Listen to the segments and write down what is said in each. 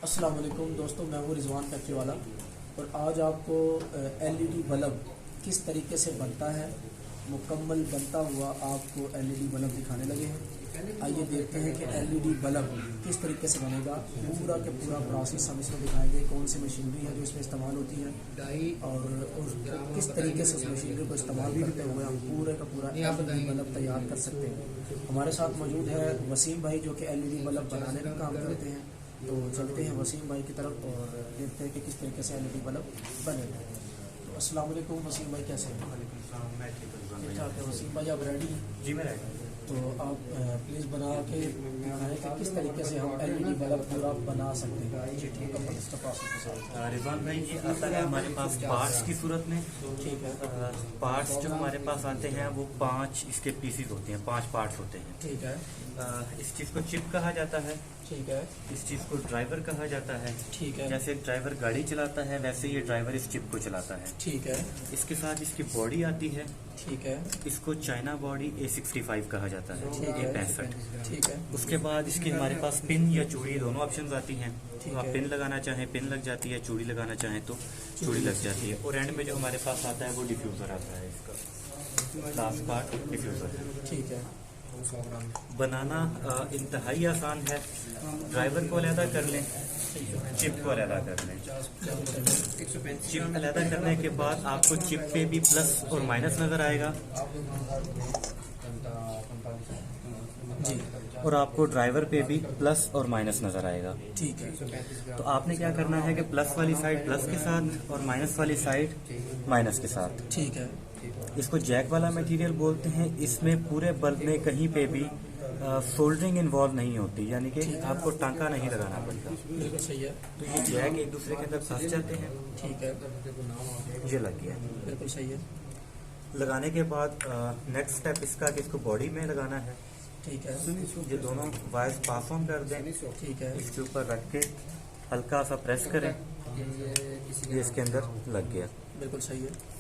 अस्सलाम वालेकुम दोस्तों, मैं हूँ रिजवान फैक्ट्री वाला और आज आपको एलईडी बल्ब किस तरीके से बनता है, मुकम्मल बनता हुआ आपको एलईडी बल्ब दिखाने लगे हैं। आइए देखते हैं कि एलईडी बल्ब किस तरीके से बनेगा। पूरा के पूरा प्रोसेस हम इसमें दिखाएंगे, कौन सी मशीनरी है जो इसमें इस्तेमाल होती है और किस तरीके से उस मशीनरी को इस्तेमाल करते हुए हम पूरे का पूरा एलईडी बल्ब तैयार कर सकते हैं। हमारे साथ मौजूद है वसीम भाई जो कि एलईडी बल्ब बनाने का काम करते हैं। तो चलते हैं वसीम भाई की तरफ और देखते हैं कि किस तरीके से एलईडी बल्ब बनेगा। तो अस्सलाम वालेकुम वसीम भाई, कैसे हैं? ठीक ठाक है वसीम भाई, आप रेडी? जी मैं रेडी। तो आप प्लीज़ बना के दिखाएं कि किस तरीके से हम एलईडी बल्ब पूरा बना सकते हैं। जी ठीक है, इसका प्रोसेस के साथ। रिजवान भाई, ये आता है हमारे पास पार्ट्स की सूरत में। ठीक है, पार्ट्स जो हमारे पास आते हैं वो 5 इसके पीसीज होते हैं, 5 पार्ट्स होते हैं। ठीक है, इस चीज को चिप कहा जाता है, ठीक है, इस चीज को ड्राइवर कहा जाता है। ठीक है, जैसे एक ड्राइवर गाड़ी चलाता है वैसे ये ड्राइवर इस चिप को चलाता है। ठीक है, इसके साथ इसकी बॉडी आती है, ठीक है, इसको चाइना बॉडी A65 कहा जाता है, ठीक है, A65। ठीक है, उसके बाद इसकी हमारे पास पिन या चूड़ी दोनों ऑप्शंस आती हैं। ठीक तो आप है। पिन लगाना चाहें पिन लग जाती है, चूड़ी लगाना चाहें तो चूड़ी लग जाती है। और एंड में जो हमारे पास आता है वो डिफ्यूजर आता है, इसका लास्ट पार्ट डिफ्यूजर है। ठीक है, बनाना इंतहाई आसान है। ड्राइवर को अलहदा कर लें, चिप को अलहदा कर लें। चिप अलहदा करने के बाद आपको चिप पे भी प्लस और माइनस नजर आएगा जी, और आपको ड्राइवर पे भी प्लस और माइनस नजर आएगा। ठीक है, तो आपने क्या करना है कि प्लस वाली साइड प्लस के साथ और माइनस वाली साइड माइनस के साथ। ठीक है, इसको जैक वाला मटेरियल बोलते हैं। इसमें पूरे बल्ब में कहीं पे भी सोल्डरिंग इन्वॉल्व नहीं होती, यानी कि आपको टांका नहीं लगाना पड़ता। बिल्कुल सही है। तो ये जैक एक दूसरे के अंदर फंस जाते हैं। ठीक है, ये लग गया। बिल्कुल सही है। लगाने के बाद नेक्स्ट स्टेप इसका कि इसको बॉडी में लगाना है। ठीक है, ये दोनों वायर्स पास ऑन कर दें, ठीक है, इसके ऊपर रख के हल्का सा प्रेस करें, ये इसके अंदर लग गया। बिल्कुल सही है।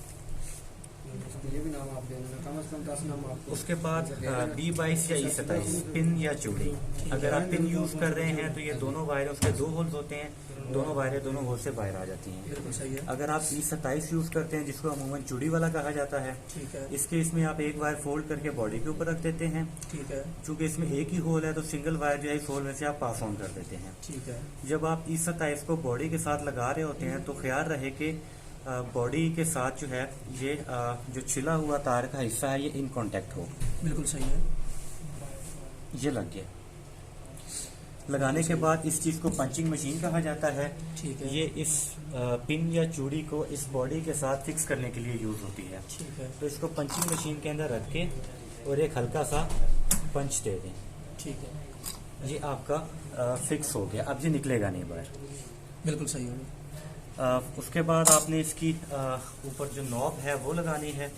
उसके बाद B22 या E27 पिन या चूड़ी, अगर आप पिन यूज कर रहे हैं तो ये दोनों वायर, उसके 2 होल्स होते हैं, दोनों वायरें दोनों होल से बाहर आ जाती हैं। बिल्कुल सही है। अगर आप E27 यूज करते हैं जिसको अमूमन चूड़ी वाला कहा जाता है, ठीक है, इसके इसमें आप एक वायर फोल्ड करके बॉडी के ऊपर रख देते हैं। ठीक है, चूंकि इसमें एक ही होल है तो सिंगल वायर जो है इस होल में से आप पास ऑन कर देते हैं। ठीक है, जब आप E27 को बॉडी के साथ लगा रहे होते हैं तो ख्याल रहे कि बॉडी के साथ जो है ये जो छिला हुआ तार का हिस्सा है ये इन कांटेक्ट हो। बिल्कुल सही है। ये लग गया। लगाने के बाद इस चीज को पंचिंग मशीन कहा जाता है। ठीक है, ये इस पिन या चूड़ी को इस बॉडी के साथ फिक्स करने के लिए यूज होती है। ठीक है, तो इसको पंचिंग मशीन के अंदर रख के और एक हल्का सा पंच दे दें। ठीक है, ये आपका फिक्स हो गया। अब ये निकलेगा नहीं बाहर। बिल्कुल सही है। उसके बाद आपने इसकी ऊपर जो नॉब है वो लगानी है।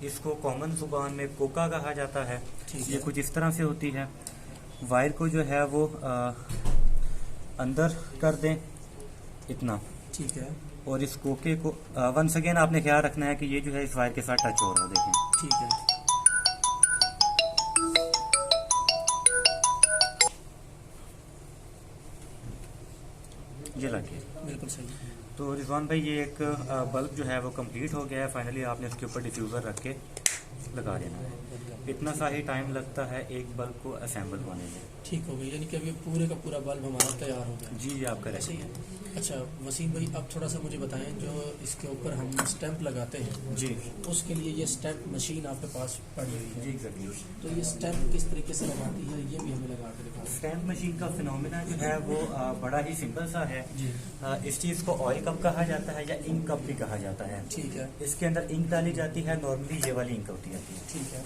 इसको कॉमन जुबान में कोका कहा जाता है। ठीक ये है, कुछ इस तरह से होती है। वायर को जो है वो अंदर कर दें इतना, ठीक है, और इस कोके को वंस अगेन आपने ख्याल रखना है कि ये जो है इस वायर के साथ टच हो रहा है। देखें, ठीक है, ये लग गया। बिल्कुल सही है। तो रिजवान भाई, ये एक बल्ब जो है वो कंप्लीट हो गया है। फाइनली आपने इसके ऊपर डिफ्यूज़र रख के लगा देना है। इतना सा ही टाइम लगता है एक बल्ब को असेंबल होने में। ठीक हो गई, यानी कि अभी पूरे का पूरा बल्ब हमारा तैयार हो गया। जी जी, आप करें। सही है। अच्छा वसीम भाई, अब थोड़ा सा मुझे बताएं, जो इसके ऊपर हम स्टैंप लगाते हैं जी उसके लिए ये स्टैंप मशीन आपके पास पड़ी हुई है। जी, एग्जैक्टली। तो ये स्टैंप किस तरीके से लगाती है ये भी हमें लगा के दिखाओ। स्टैम्प मशीन का फिनोमिना जो है वो बड़ा ही सिंपल सा है। जी, इस चीज़ को ऑयल कप कहा जाता है या इंक कप भी कहा जाता है। ठीक है, इसके अंदर इंक डाली जाती है। नॉर्मली ये वाली इंक होती है। ठीक है,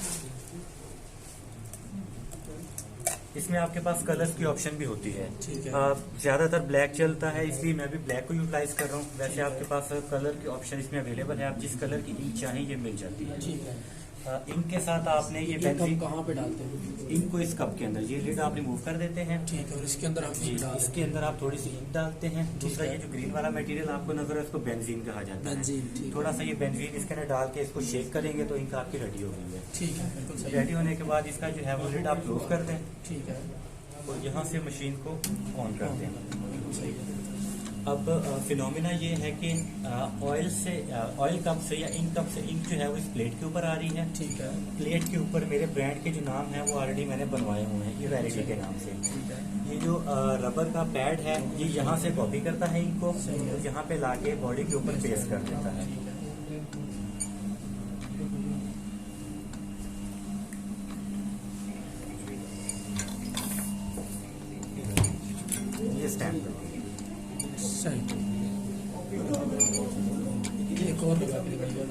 इसमें आपके पास कलर्स की ऑप्शन भी होती है। ठीक है, ज़्यादातर ब्लैक चलता है, इसलिए मैं भी ब्लैक को यूटिलाइज कर रहा हूँ। वैसे आपके पास कलर की ऑप्शन इसमें अवेलेबल है। आप जिस कलर की इंक चाहें ये मिल जाती है। ठीक है। इंक के साथ आपने ये ये बेंजीन, कप कहाँ पे डालते हैं? इंक को इस कप के अंदर, ये लिड आप रिमूव कर देते हैं। ठीक है, और इसके अंदर हम जी, इंक डालते इसके अंदर आप थोड़ी सी इंक डालते हैं। दूसरा है। ये जो ग्रीन वाला मटेरियल आपको नजर है उसको बेंजीन कहा जाता है। बेंजीन, ठीक है। थोड़ा सा ये बेंजीन इसके अंदर डाल के इसको शेक करेंगे तो इंक आपकी रेडी हो गई है। ठीक है, बिल्कुल सही रेडी होने के बाद इसका जो है वो लिड आप क्लोज कर दें ठीक है, और यहाँ से मशीन को ऑन कर दें। बिल्कुल सही है। अब फिनोमिना ये है कि ऑयल कप से या इंक कप से इंक जो है वो इस प्लेट के ऊपर आ रही है। ठीक है। प्लेट के ऊपर मेरे ब्रांड के जो नाम है वो ऑलरेडी मैंने बनवाए हुए हैं ये वैलिटी के नाम से। ठीक है। ये जो रबर का पैड है ये यहाँ से कॉपी करता है इंक को, यहाँ पे लाके बॉडी के ऊपर पेस्ट कर देता है। ये स्टैम्प सही। ये एक और लगा के दिखाइए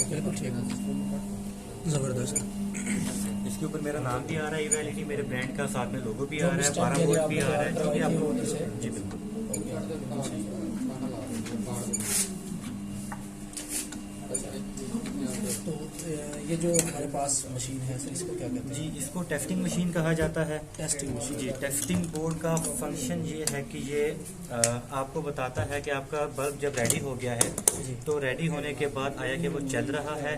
बिल्कुल ठीक है, जबरदस्त। इसके ऊपर मेरा नाम भी आ रहा है ये वैलिटी, मेरे ब्रांड का साथ में लोगो भी आ रहा है, 12 वोल्ट भी आ रहा है, जो भी आपको जी बिल्कुल। तो ये जो हमारे पास मशीन है सर, इसको क्या कहते हैं? जी इसको टेस्टिंग मशीन कहा जाता है। Testing machine. जी टेस्टिंग बोर्ड का फंक्शन ये है कि ये आपको बताता है कि आपका बल्ब जब रेडी हो गया है जी। तो रेडी होने के बाद आया कि वो चल रहा है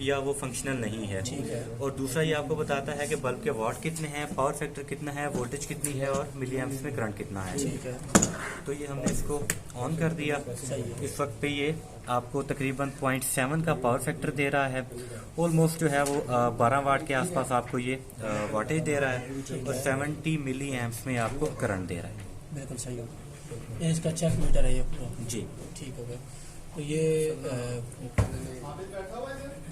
या वो फंक्शनल नहीं है। ठीक है। और दूसरा ये आपको बताता है कि बल्ब के वाट कितने हैं, पावर फैक्टर कितना है, वोल्टेज कितनी है और मिली एम्प्स में करंट कितना है। ठीक है। तो ये हमने इसको ऑन कर दिया। सही है। इस वक्त पे ये आपको तकरीबन 0.7 का पावर फैक्टर दे रहा है। ऑलमोस्ट जो है वो 12 वाट के आसपास आपको ये वाटेज दे रहा है और 70 मिली एम्प्स में आपको करंट दे रहा है। बिल्कुल सही होगा। ये इसका चेक मीटर है ये पूरा। जी ठीक हो गया। तो ये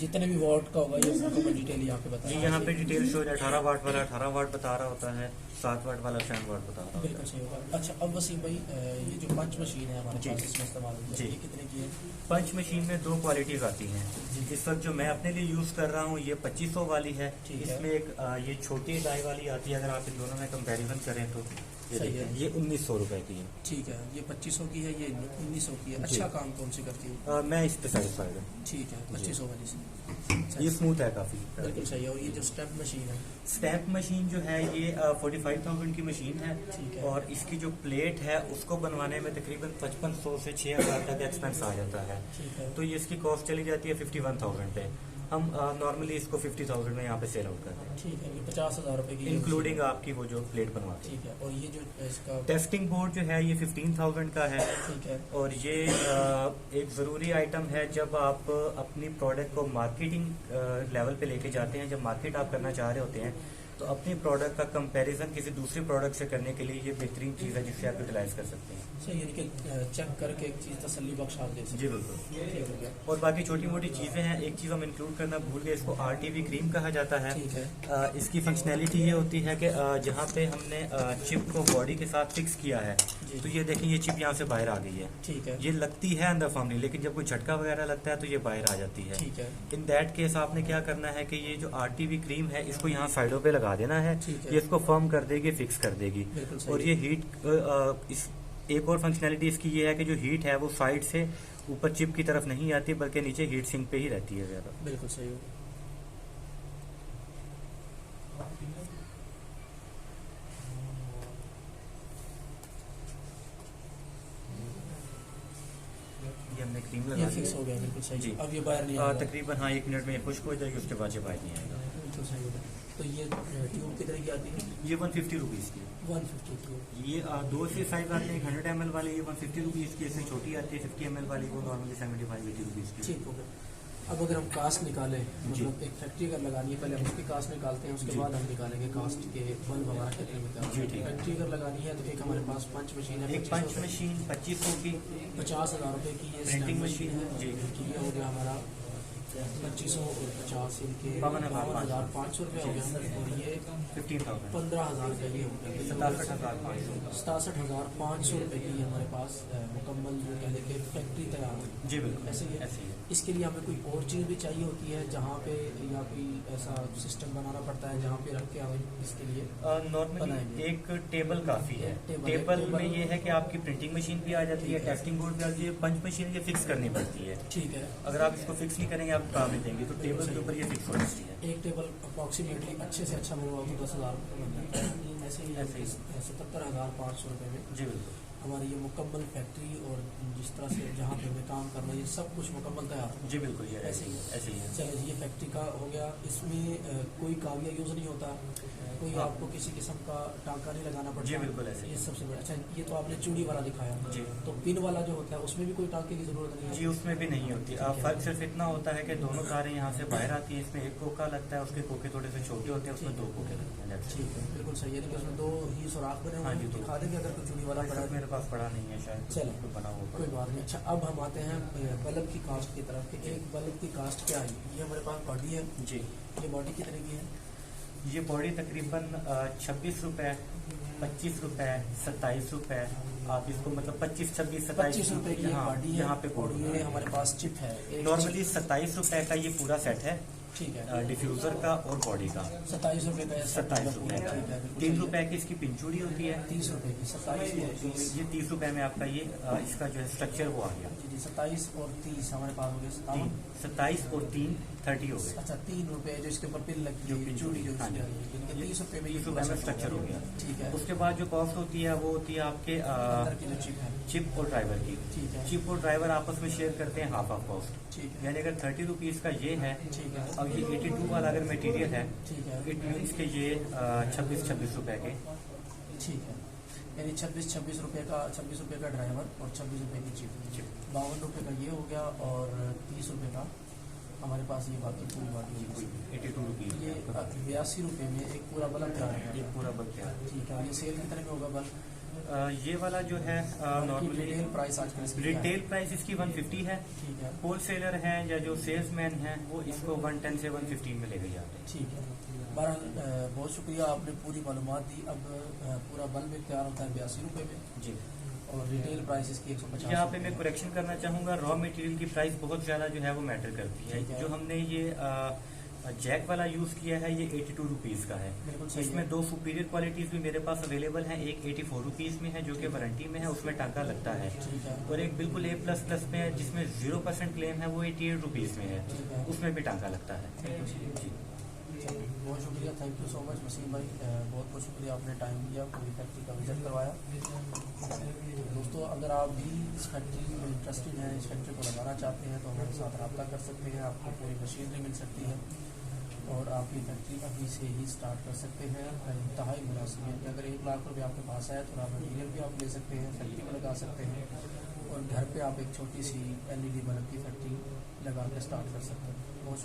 जितने भी वाट का होगा ये आपको डिटेल यहाँ पे बता। जी यहाँ पे डिटेल शो है। 18 वाट वाला 18 वाट बता रहा होता है, 7 वाट वाला 7 वाट बता रहा होता बिल्कुल सही होगा। अच्छा अब वसीम भाई, ये जो पंच मशीन है हमारे जी। पास इसमें इस्तेमाल होती है, जी। ये कितने की है? है। पंच मशीन में 2 क्वालिटीज आती हैं। इस वक्त जो मैं अपने लिए यूज कर रहा हूँ ये 2500 वाली है। ठीक है। इसमें एक ये छोटी डाई वाली आती है। अगर आप इन दोनों में कंपैरिजन करें तो ये सही देखें, है। ये 1900 रुपए की है। ठीक है। ये 2500 की है, ये 1900 की है। जी। अच्छा काम कौन सी करती है? मैं इस पे सेटिस्फाइड हूँ। ठीक है, 2500 वाली से। ये स्मूथ है काफी। बिल्कुल सही है। और ये जो स्टेप मशीन है, स्टैम्प मशीन जो है ये 45,000 की मशीन है। ठीक है। और इसकी जो प्लेट है उसको बनवाने में तकरीबन 5500 से 6000 तक एक्सपेंस आ जाता है। ठीक है। तो ये इसकी कॉस्ट चली जाती है 51,000 पे। हम नॉर्मली इसको 50,000 में यहाँ पे सेल आउट करते हैं, ठीक है। ये 50,000 रुपए की है। इंक्लूडिंग आपकी वो जो प्लेट बनवाते हैं। ठीक है। और ये जो इसका टेस्टिंग बोर्ड जो है ये 15,000 का है। ठीक है। और ये एक ज़रूरी आइटम है जब आप अपनी प्रोडक्ट को मार्केटिंग लेवल पे लेके जाते हैं। जब मार्केट आप करना चाह रहे होते हैं तो अपनी प्रोडक्ट का कंपैरिजन किसी दूसरी प्रोडक्ट से करने के लिए ये बेहतरीन चीज़ है जिससे आप यूटिलाइज कर सकते हैं। सही, यानी कि चेक करके एक चीज़ तसल्ली बख्श आप दे सकते जी बिल्कुल। हैं। ठीक हो गया। और बाकी छोटी मोटी चीज़ें हैं। एक चीज़ हम इंक्लूड करना भूल गए, इसको RTV क्रीम कहा जाता है। ठीक है। इसकी फंक्शनैलिटी ये होती है कि जहाँ पे हमने चिप को बॉडी के साथ फिक्स किया है जी। तो ये देखें ये चिप यहाँ से बाहर आ गई है। ठीक है। ये लगती है अंदर फर्मली, लेकिन जब कोई झटका वगैरह लगता है तो ये बाहर आ जाती है। ठीक है। इन दैट केस आपने क्या करना है कि ये जो RTV क्रीम है इसको यहाँ साइडों पे लगा देना है। ठीक है। ये इसको फर्म कर देगी, फिक्स कर देगी। बिल्कुल सही। और ये हीट इस एक और फंक्शनैलिटी इसकी ये है कि जो हीट है वो साइड से ऊपर चिप की तरफ नहीं आती बल्कि नीचे हीट सिंक पे ही रहती है ज़्यादा। बिल्कुल सही हो। ये हमने क्रीम ये लगा फिक्स दी। हो गया। बिल्कुल सही। जी। अब ये बाहर नहीं आएगा। तकरीबन हाँ 1 मिनट में ये खुश्क हो जाएगी, उसके बाद ये बाहर नहीं आएगा। बिल्कुल सही होगा। तो ये ट्यूब कितने की आती है? ये 150 रुपीज़ की है। 150 की है। ये 2 से साइज आते हैं। 100 ml वाले ये 150 रुपीज़ की, इससे छोटी आती है 50 ml वाली, वो नॉर्मली 75-80 रुपीज़ की। ठीक हो गया। अब अगर हम कास्ट निकालें, मतलब एक फैक्ट्री अगर लगानी है, पहले हम उसकी कास्ट निकालते हैं, उसके जी। बाद हम निकालेंगे कास्ट के बल्ब हमारा कितने में क्या। जी, ठीक है। फैक्ट्री अगर लगानी है तो एक हमारे पास पंच मशीन है, एक पंच मशीन 2500 की, 50,000 रुपए की ये प्रिंटिंग स्टैम्प मशीन है। जी। ठीक है। हो गया हमारा 2500 और 50 इनके 52,500 रुपये हो गया। और ये 15,000 15,000 का ये हो गया। 67,500। 67,500 रुपए की हमारे पास मुकम्मल जो कह लें कि फैक्ट्री तैयार है। जी बिल्कुल ऐसे ही है। ऐसे ही है। इसके लिए हमें कोई और चीज़ भी चाहिए होती है जहाँ पे, या कोई ऐसा सिस्टम बनाना पड़ता है जहाँ पे रख के हमें इसके लिए नॉर्मली बनाएंगे। एक टेबल काफी है। टेबल में ये है कि आपकी प्रिंटिंग मशीन भी आ जाती है, टेस्टिंग बोर्ड भी आ जाती है, पंच मशीन ये फिक्स करनी पड़ती है। ठीक है। अगर आप इसको फिक्स नहीं करेंगे आप काम नहीं देंगे तो टेबल के ऊपर ये फिक्स हो जाती है। एक टेबल अप्रॉक्सीमेटली अच्छे से अच्छा बनवाओ तो 10,000 रुपये में ऐसे ही 77,500 रुपये में जी बिल्कुल। हमारी ये मुकम्मल फैक्ट्री और जिस तरह से जहाँ पे हमें काम करना है ये सब कुछ मुकम्मल तैयार है। जी बिल्कुल, ये ऐसे ही है। चलिए जी, ये फैक्ट्री का हो गया। इसमें कोई काविया यूज़ नहीं होता, कोई हाँ। आपको किसी किस्म का टांका नहीं लगाना पड़ता। जी बिल्कुल ऐसे ही ये है। सबसे बड़ा। अच्छा, ये तो आपने चूड़ी वाला दिखाया जी। तो पिन वाला जो होता है उसमें भी कोई टांके की जरूरत नहीं है? जी उसमें भी नहीं होती। फर्क सिर्फ इतना होता है कि दोनों तारें यहाँ से बाहर आती है, इसमें एक कोका लगता है, उसके कोके थोड़े से छोटे होते हैं, उसमें 2 कोके लगते हैं। That's it। ठीक है, बिल्कुल सही है। लेकिन उसमें 2 ही सुराख बने हुए हाँ हैं। जी, 2। दिखा देंगे अगर कोई चूड़ी वाला पड़ा है। मेरे पास पड़ा नहीं है शायद, चलो। कोई बना हुआ कोई पड़ा। बात नहीं। अच्छा, अब हम आते हैं बल्ब की कास्ट की तरफ कि एक बल्ब की कास्ट क्या है। ये हमारे पास बॉडी है, जी, ये बॉडी कितने की है? ये बॉडी तकरीबन 26 रुपए, 25 रुपए, 27 रुपए, आप इसको मतलब 25, 26, 27 25 रुपए की एक हाँ, बॉडी है। यहाँ पे और कोड ये हमारे पास चिप है एक नॉर्मली 27 रुपए का ये पूरा सेट है, ठीक है, डिफ्यूजर का और बॉडी का। 27 रुपए का 27 रुपए का। ठीक है, 3 रुपए की इसकी पिंचूड़ी होती है। 30 रुपए की 27 और 30। ये 30 रुपए में आपका ये इसका जो है स्ट्रक्चर वो आ गया। जी 27 और 30 हमारे पास हो गए 57। 27 और 3 30 हो गए। अच्छा, 3 रुपए जो इसके ऊपर पिन लगी जो है, पिन चूड़ी जो हाँ जी। इसकी है, 30 रुपए में 30 रुपए में स्ट्रक्चर हो गया। ठीक है। उसके बाद जो कॉस्ट होती है वो होती है आपके अंदर की जो चिप है, चिप और ड्राइवर की। ठीक है, चिप और ड्राइवर आपस में शेयर करते हैं हाफ ऑफ कॉस्ट। ठीक है, यानी अगर 30 रुपीज का ये है, ठीक है, अब ये 82 वाला अगर मटेरियल है, ठीक है, इट मीन्स के ये 26 रुपए के। ठीक है। यानी 26 रुपए का ड्राइवर और 26 रुपए की चिप, 52 रुपए का ये हो गया और 30 रुपए का हमारे पास ये बाकी पूरी बाकी कोई 82 रुपीज ये 82 रुपए में एक पूरा बल्ब तैयार है। ये पूरा बल्ब है। ठीक है, ये सेल कितने में होगा बल्ब? ये वाला जो है नॉर्मली रिटेल प्राइस आजकल इसकी क्या है? रिटेल प्राइस इसकी 150 है। ठीक है, होलसेलर हैं या जो सेल्समैन हैं वो इसको 110 से 115 में लेके जाते हैं। ठीक है। बहरहाल बहुत शुक्रिया, आपने पूरी मालूमात दी। अब पूरा बल्ब एक तैयार होता है 82 रुपए में जी। और रिटेल प्राइस इसकी 150। यहाँ पे मैं करेक्शन करना चाहूंगा, रॉ मटेरियल की प्राइस बहुत ज्यादा जो है वो मैटर करती है। ठीक है। जो हमने ये जैक वाला यूज किया है ये 82 रुपीज का है। बिल्कुल सही है। इसमें 2 सुपीरियर क्वालिटीज भी मेरे पास अवेलेबल हैं। एक 84 रुपीज में है जो कि वारंटी में है, उसमें टांका लगता है। ठीक है, और एक बिल्कुल A++ में है जिसमें 0% क्लेम है, वो 88 रुपीज में है, ठीक है, उसमें भी टांका लगता है। बिल्कुल सही है। जी चलिए, बहुत शुक्रिया, thank you so much Waseem bhai, बहुत बहुत शुक्रिया, आपने टाइम दिया, पूरी फैक्ट्री का विजिट करवाया। दोस्तों, अगर आप भी इस फैक्ट्री में इंटरेस्टेड हैं, इस फैक्ट्री को लगाना चाहते हैं तो हमारे साथ रब्ता कर सकते हैं। आपको पूरी मशीनरी मिल सकती है और आप ये फैक्ट्री अभी से ही स्टार्ट कर सकते हैं। इंतहाई मुनासिब है कि अगर 1 लाख रुपये आपके पास है तो आप मटीरियल भी आप ले सकते हैं, फैक्ट्री में लगा सकते हैं और घर पे आप एक छोटी सी LED बल्ब की फैक्ट्री लगा के स्टार्ट कर सकते हैं। बहुत